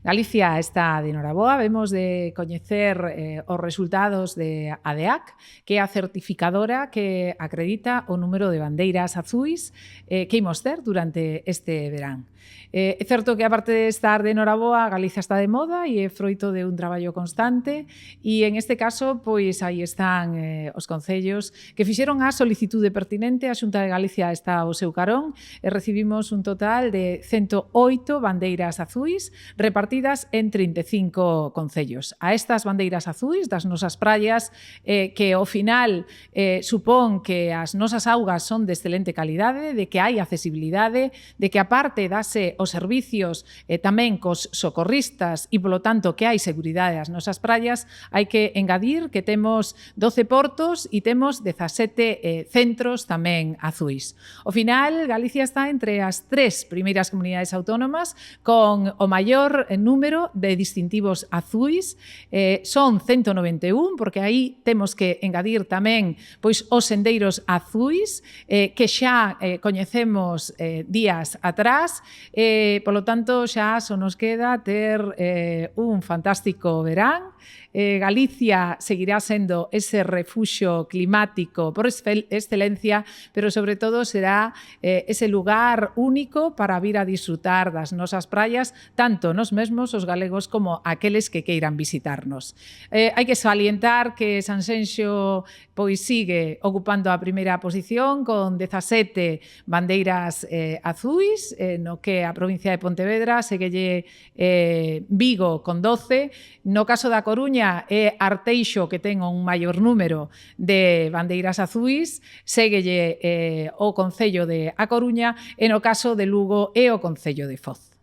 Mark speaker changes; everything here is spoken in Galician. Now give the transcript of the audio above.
Speaker 1: Galicia está de noraboa, vemos de coñecer os resultados de ADEAC, que é a certificadora que acredita o número de bandeiras azuis que imos ter durante este verán. É certo que, aparte de estar de noraboa, Galicia está de moda e é froito de un traballo constante e, en este caso, pois aí están os concellos que fixeron a solicitude pertinente. A Xunta de Galicia está ao seu carón e recibimos un total de 108 bandeiras azuis repartidas en 35 concellos. A estas bandeiras azuis das nosas praias, que ao final supón que as nosas augas son de excelente calidade, de que hai accesibilidade, de que aparte dase os servicios tamén cos socorristas e, polo tanto, que hai seguridade ás nosas praias, hai que engadir que temos 12 portos e temos 17 centros tamén azuis. Ao final, Galicia está entre as 3 primeiras comunidades autónomas con o maior número de distintivos azuis. Son 191, porque aí temos que engadir tamén pois os sendeiros azuis que xa coñecemos días atrás. Polo tanto, xa só nos queda ter un fantástico verán. Galicia seguirá sendo ese refuxio climático por excelencia, pero sobre todo será ese lugar único para vir a disfrutar das nosas praias, tanto nos mesmos os galegos como aqueles que queiran visitarnos. Hai que salientar que Sanxenxo pois sigue ocupando a primeira posición con 17 bandeiras azuis, no que a provincia de Pontevedra seguelle Vigo con 12. No caso da Coruña é Arteixo que ten un maior número de bandeiras azuis, séguelle o Concello de A Coruña e no caso de Lugo é o Concello de Foz.